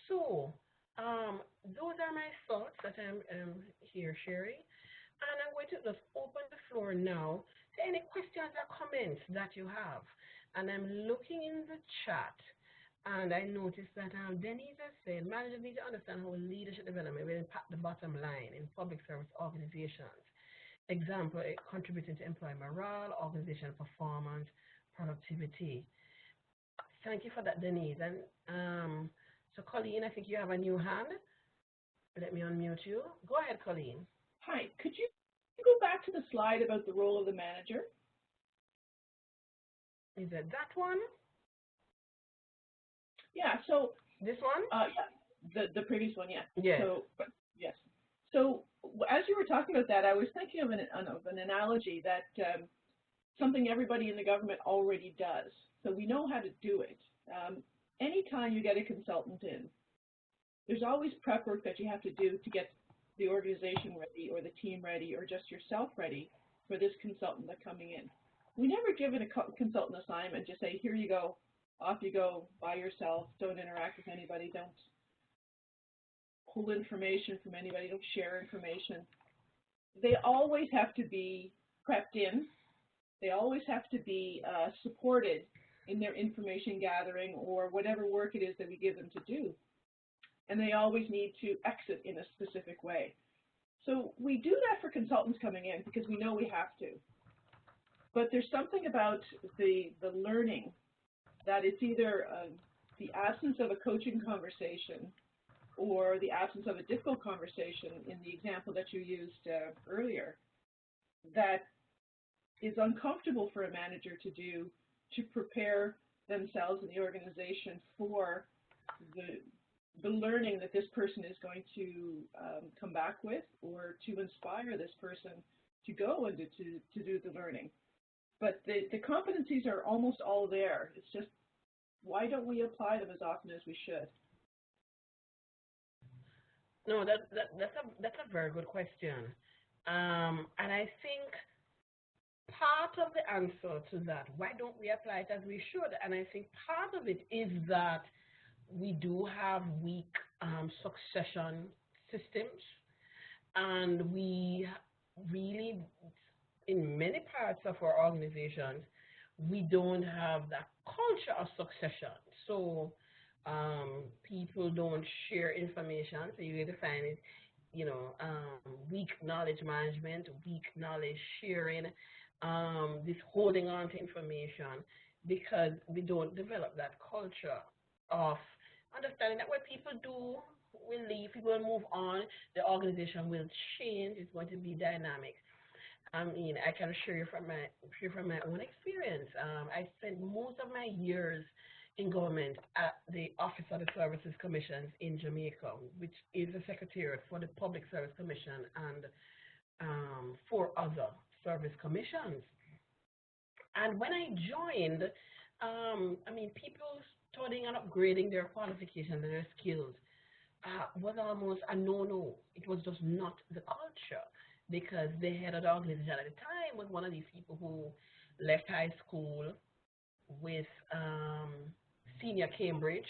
B: So, those are my thoughts that I'm here sharing. And I'm going to just open the floor now to any questions or comments that you have. And I'm looking in the chat, and I noticed that Denise has said, managers need to understand how leadership development will impact the bottom line in public service organizations. Example, contributing to employee morale, organizational performance, productivity. Thank you for that, Denise. And so, Colleen, I think you have a new hand. Let me unmute you. Go ahead, Colleen.
C: Hi, could you go back to the slide about the role of the manager?
B: Is it that one?
C: Yeah, so
B: this one?
C: Yeah, the previous one, yeah.
B: Yes.
C: So, yes. So as you were talking about that, I was thinking of an analogy that something everybody in the government already does. So we know how to do it. Anytime you get a consultant in, there's always prep work that you have to do to get the organization ready or the team ready or just yourself ready for this consultant that's coming in. We never give it a consultant assignment, just say, here you go, off you go by yourself, don't interact with anybody, don't pull information from anybody, don't share information. They always have to be prepped in. They always have to be supported in their information gathering or whatever work it is that we give them to do. And they always need to exit in a specific way. So we do that for consultants coming in because we know we have to. But there's something about the learning that it's either the absence of a coaching conversation or the absence of a difficult conversation in the example that you used earlier that is uncomfortable for a manager to do to prepare themselves and the organization for the learning that this person is going to come back with, or to inspire this person to go and to do the learning. But the competencies are almost all there. It's just, why don't we apply them as often as we should?
B: No, that's a very good question. And I think part of the answer to that, why don't we apply it as we should? And I think part of it is that we do have weak succession systems, and we really, in many parts of our organizations, we don't have that culture of succession. So People don't share information, so you get to find it, weak knowledge management, weak knowledge sharing, this holding on to information because we don't develop that culture of understanding that when people do will leave, people will move on, the organization will change, it's going to be dynamic. I mean, I can share from my own experience. I spent most of my years in government at the Office of the Services Commissions in Jamaica, which is the secretariat for the Public Service Commission and four other service commissions. And when I joined, people studying and upgrading their qualifications and their skills was almost a no-no. It was just not the culture because the head of the organization at the time was one of these people who left high school with senior Cambridge.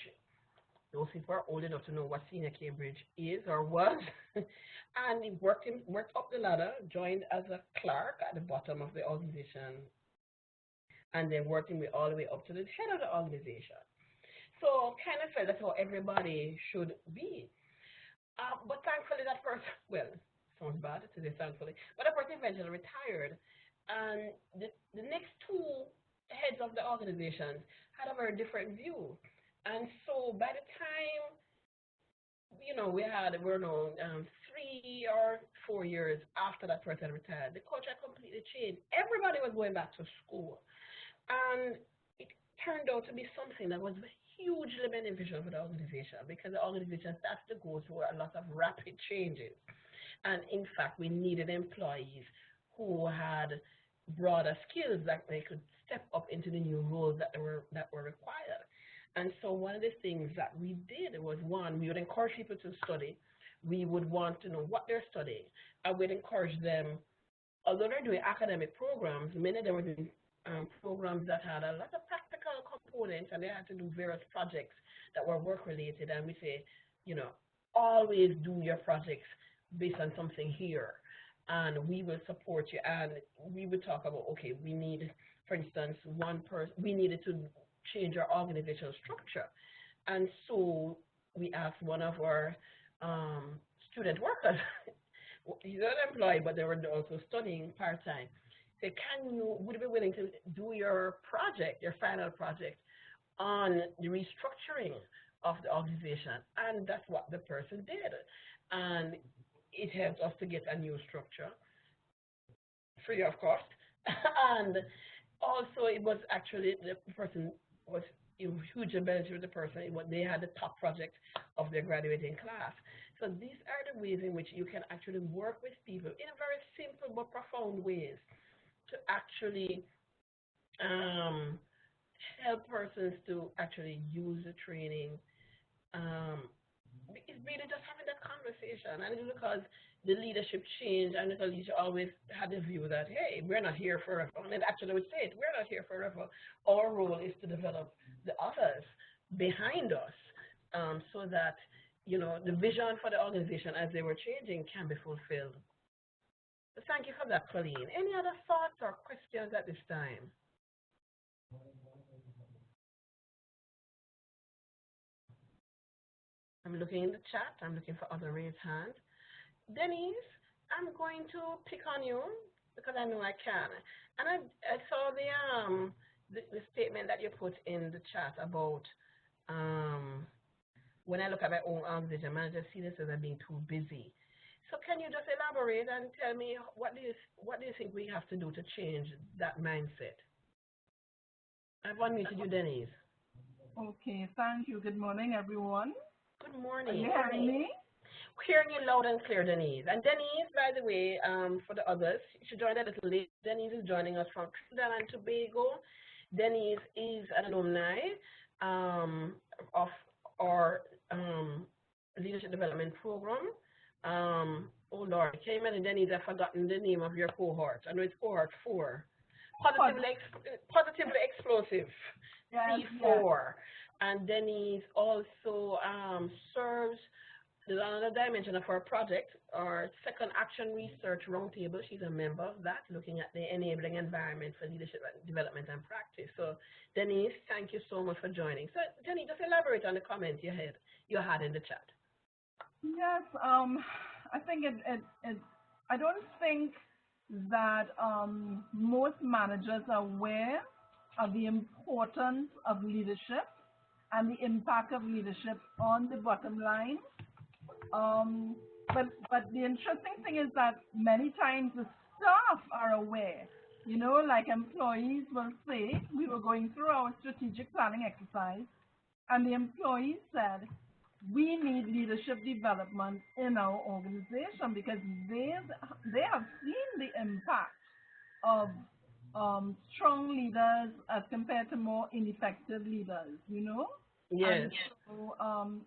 B: Those people are old enough to know what senior Cambridge is or was. And he worked up the ladder, joined as a clerk at the bottom of the organization, and then working all the way up to the head of the organization. So kind of felt that's how everybody should be. But thankfully that person, well, sounds bad to say thankfully, but that person eventually retired. And the next two heads of the organizations had a very different view. And so by the time, we're now 3 or 4 years after that person retired, the culture completely changed. Everybody was going back to school. And it turned out to be something that was hugely beneficial for the organization because the organization started to go through a lot of rapid changes. And in fact, we needed employees who had broader skills that they could step up into the new roles that were required. And so one of the things that we did was, one, we would encourage people to study. We would want to know what they're studying. I would encourage them, although they're doing academic programs, many of them were doing programs that had a lot of practical components, and they had to do various projects that were work-related. And we say, always do your projects based on something here, and we will support you. And we would talk about, okay, we need, for instance, we needed to change our organizational structure. And so we asked one of our student workers, he's an employee, but they were also studying part-time, say, would you be willing to do your project, your final project, on the restructuring of the organization? And that's what the person did. And it helped us to get a new structure, free of cost. And also it was actually, the person was huge benefit to the person. They had the top project of their graduating class. So these are the ways in which you can actually work with people in a very simple but profound ways to actually help persons to actually use the training. It's really just having that conversation. And it's because the leadership changed, and the leader always had the view that, hey, we're not here forever. And it actually would say it, we're not here forever. Our role is to develop the others behind us so that, the vision for the organization as they were changing can be fulfilled. So thank you for that, Colleen. Any other thoughts or questions at this time? I'm looking in the chat. I'm looking for other raised hands. Denise, I'm going to pick on you because I know I can. And I saw the statement that you put in the chat about when I look at my own organization, manager see this as I'm being too busy. So can you just elaborate and tell me what do you think we have to do to change that mindset? I've unmuted you, Denise.
F: Okay, thank you. Good morning, everyone.
B: Good morning.
F: Are you hearing me?
B: Hearing you loud and clear, Denise. And Denise, by the way, for the others, she joined a little late. Denise is joining us from Trinidad and Tobago. Denise is an alumni of our leadership development program. Oh Lord, can you imagine, Denise? I've forgotten the name of your cohort. I know it's cohort 4. Positively explosive.
F: Yes,
B: C4. Yes. And Denise also serves another dimension of our project, our second action research roundtable. She's a member of that, looking at the enabling environment for leadership development and practice. So, Denise, thank you so much for joining. So, Denise, just elaborate on the comment you had in the chat.
F: Yes, I think I don't think that most managers are aware of the importance of leadership and the impact of leadership on the bottom line. But the interesting thing is that many times the staff are aware. You know, like employees will say, we were going through our strategic planning exercise, and the employees said, we need leadership development in our organization because they have seen the impact of strong leaders as compared to more ineffective leaders, you know?
B: Yes.
F: And so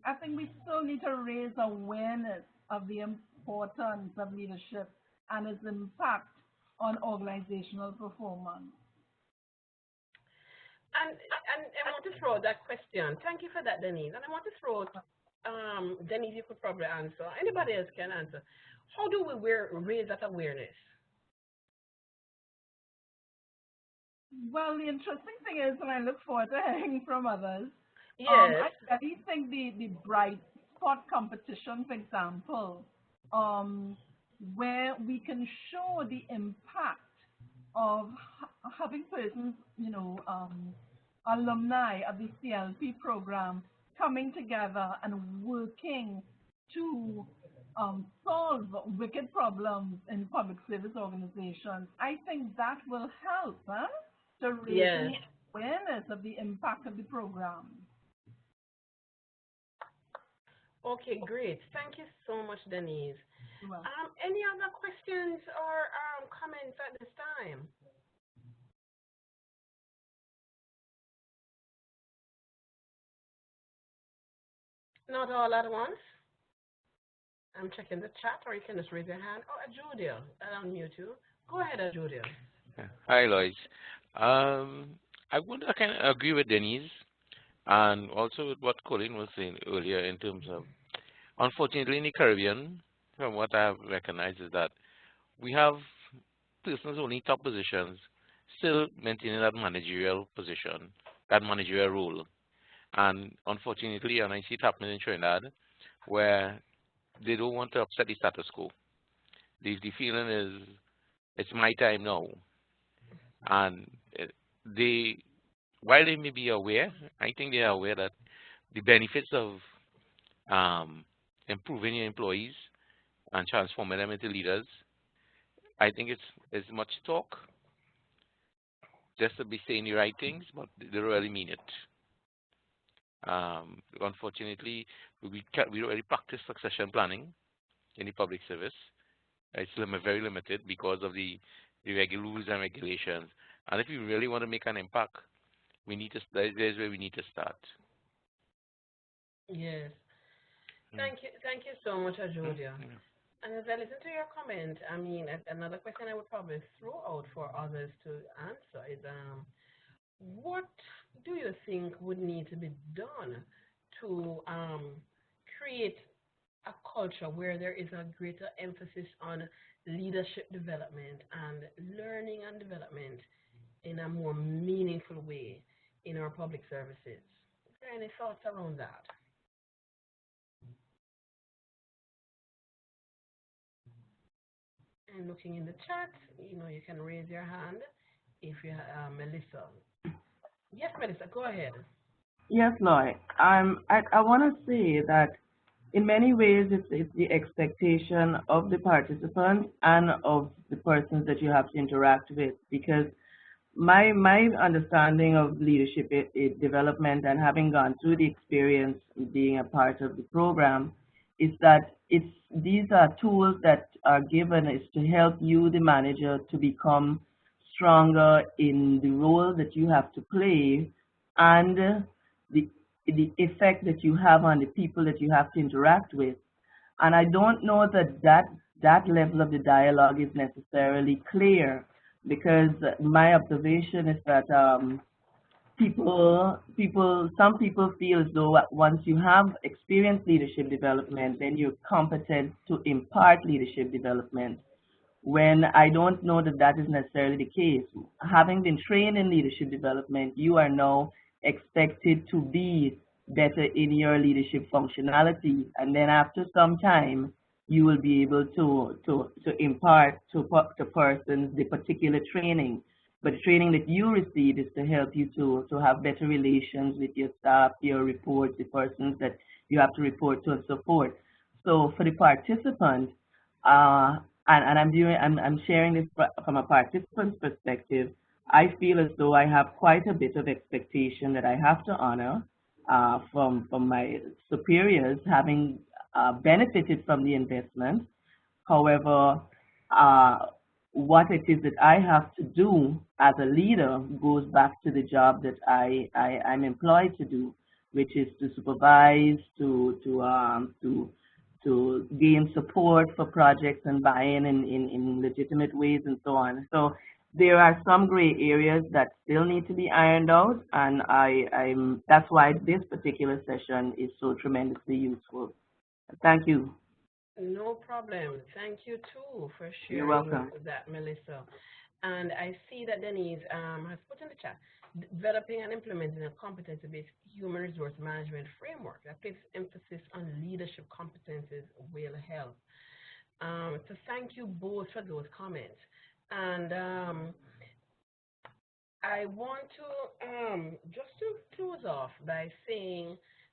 F: I think we still need to raise awareness of the importance of leadership and its impact on organizational performance.
B: And I want to throw that question. Thank you for that, Denise. And I want to throw, Denise, you could probably answer. Anybody else can answer. How do we raise that awareness?
F: Well, the interesting thing is, and I look forward to hearing from others,
B: yes.
F: I really think the bright spot competition, for example, where we can show the impact of having persons, you know, alumni of the CLP program coming together and working to solve wicked problems in public service organizations. I think that will help to raise awareness of the impact of the program.
B: Okay, great. Thank you so much, Denise. Any other questions or comments at this time? Not all at once. I'm checking the chat, or you can just raise your hand. Oh, Julia, I'll unmute you. Go ahead, Julia.
G: Hi, Lloyd. I kind of agree with Denise and also with what Colin was saying earlier in terms of, unfortunately, in the Caribbean, from what I have recognized is that we have persons only top positions still maintaining that managerial position, that managerial role. And unfortunately, and I see it happening in Trinidad, where they don't want to upset the status quo. The feeling is, it's my time now. And while they may be aware, I think they are aware that the benefits of improving your employees and transforming them into leaders, I think it's much talk, just to be saying the right things, but they don't really mean it. Unfortunately, we don't really practice succession planning in the public service. It's very limited because of the rules and regulations. And if we really want to make an impact, there's where we need to start.
B: Yes. Thank you so much, Julia. And as I listen to your comment, I mean, another question I would probably throw out for others to answer is, what do you think would need to be done to create a culture where there is a greater emphasis on leadership development and learning and development in a more meaningful way in our public services? Is there any thoughts around that? And looking in the chat, you know, you can raise your hand if you Melissa. Yes, Melissa, go ahead.
E: Yes, Lloyd. I want to say that in many ways it's the expectation of the participants and of the persons that you have to interact with, because my understanding of leadership development and having gone through the experience being a part of the program is that these are tools that are given is to help you, the manager, to become stronger in the role that you have to play and the effect that you have on the people that you have to interact with. And I don't know that level of the dialogue is necessarily clear, because my observation is that some people feel as though once you have experienced leadership development, then you're competent to impart leadership development, when I don't know that that is necessarily the case. Having been trained in leadership development, you are now expected to be better in your leadership functionality, and then after some time, you will be able to impart to persons the particular training. But the training that you receive is to help you to have better relations with your staff, your reports, the persons that you have to report to and so forth. So for the participant, uh, and I'm sharing this from a participant's perspective. I feel as though I have quite a bit of expectation that I have to honor from my superiors, having benefited from the investment. However, uh, what it is that I have to do as a leader goes back to the job that I'm employed to do, which is to supervise, to gain support for projects and buy-in in legitimate ways and so on. So there are some gray areas that still need to be ironed out, and that's why this particular session is so tremendously useful. Thank you.
B: No problem. Thank you too for
E: You're
B: sharing
E: welcome.
B: that, Melissa. And I see that Denise has put in the chat, developing and implementing a competency-based human resource management framework that places emphasis on leadership competencies will help. So thank you both for those comments. And I want to just to close off by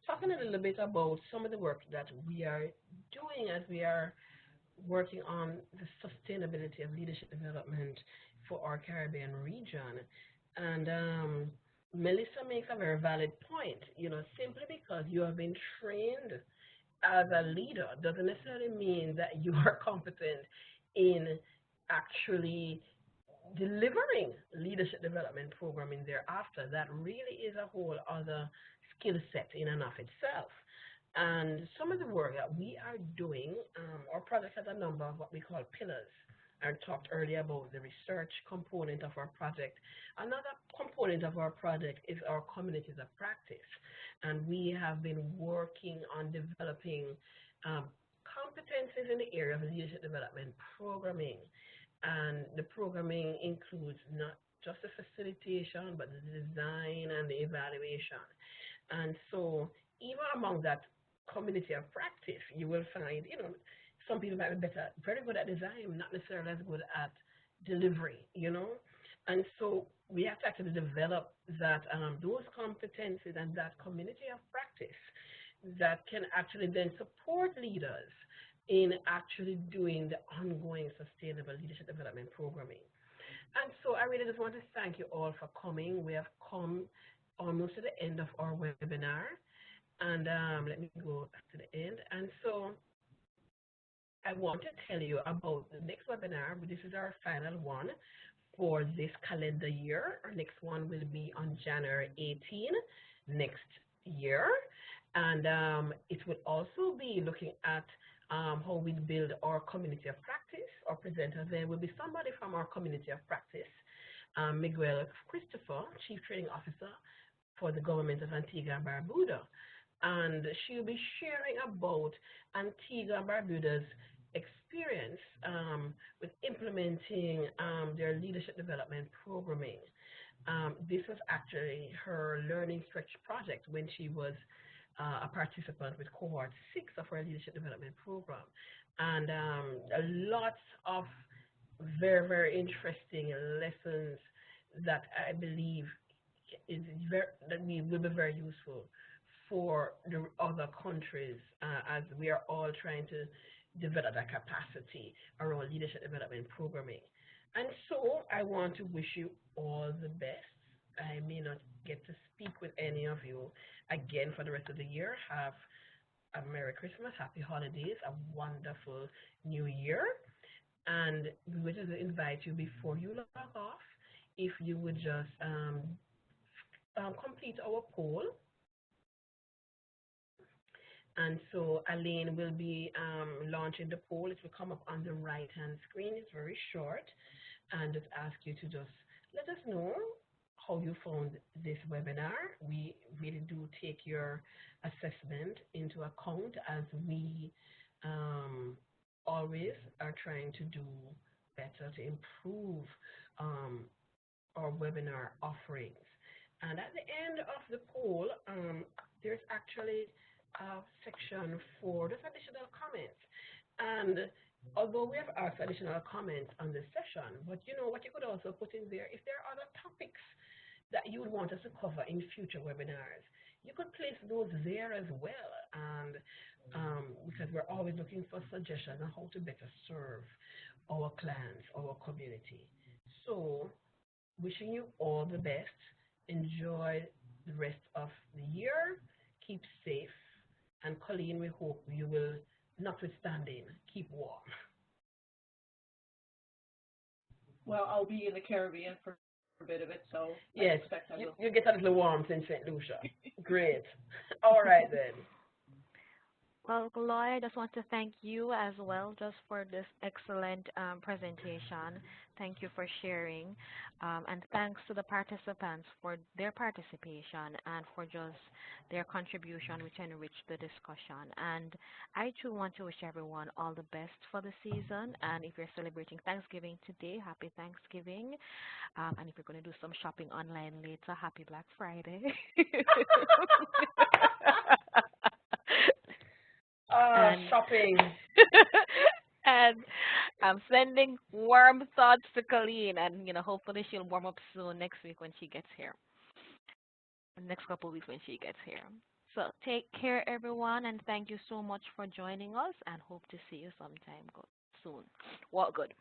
B: talking a little bit about some of the work that we are doing as we are working on the sustainability of leadership development for our Caribbean region. And Melissa makes a very valid point. Simply because you have been trained as a leader doesn't necessarily mean that you are competent in actually delivering leadership development programming thereafter. That really is a whole other skill set in and of itself. And some of the work that we are doing, our project has a number of what we call pillars. I talked earlier about the research component of our project. Another component of our project is our communities of practice. And we have been working on developing competencies in the area of leadership development programming. And the programming includes not just the facilitation, but the design and the evaluation. And so even among that community of practice, you will find, some people might be very good at design, not necessarily as good at delivery, And so we have to actually develop that those competencies and that community of practice that can actually then support leaders in actually doing the ongoing sustainable leadership development programming. And so I really just want to thank you all for coming. We have come almost to the end of our webinar. And let me go back to the end. And so I want to tell you about the next webinar. This is our final one for this calendar year. Our next one will be on January 18 next year. And it will also be looking at how we build our community of practice. Our presenter there will be somebody from our community of practice, Miguel Christopher, Chief Training Officer for the government of Antigua and Barbuda. And she'll be sharing about Antigua and Barbuda's experience with implementing their leadership development programming. This was actually her Learning Stretch project when she was a participant with cohort 6 of our leadership development program. And a lot of very, very interesting lessons that I believe that will be very useful for the other countries as we are all trying to develop that capacity around leadership development programming. And so I want to wish you all the best. I may not get to speak with any of you again for the rest of the year. Have a Merry Christmas, Happy Holidays, a wonderful New Year. And we would just invite you before you log off, if you would just complete our poll. And so Elaine will be launching the poll. It will come up on the right-hand screen. It's very short. And just ask you to just let us know how you found this webinar. We really do take your assessment into account as we always are trying to do better to improve um, our webinar offerings. And at the end of the poll, there's actually a section for those additional comments. And although we have asked additional comments on this session, but you know what you could also put in there, if there are other topics that you would want us to cover in future webinars, you could place those there as well. And because we're always looking for suggestions on how to better serve our clients, our community. So wishing you all the best. Enjoy the rest of the year. Keep safe. And Colleen, we hope you will, notwithstanding, keep warm.
C: Well, I'll be in the Caribbean for a bit of it, so
B: yes,
C: I expect I will.
B: You get a little warmth in St. Lucia. Great. All right, then.
A: Well, Lloyd, I just want to thank you as well just for this excellent presentation. Thank you for sharing. And thanks to the participants for their participation and for just their contribution, which enriched the discussion. And I too want to wish everyone all the best for the season. And if you're celebrating Thanksgiving today, happy Thanksgiving. And if you're going to do some shopping online later, happy Black Friday.
B: Shopping.
A: And I'm sending warm thoughts to Colleen, and hopefully she'll warm up soon next week when she gets here. The next couple of weeks when she gets here. So take care, everyone, and thank you so much for joining us, and hope to see you sometime soon. Well, good.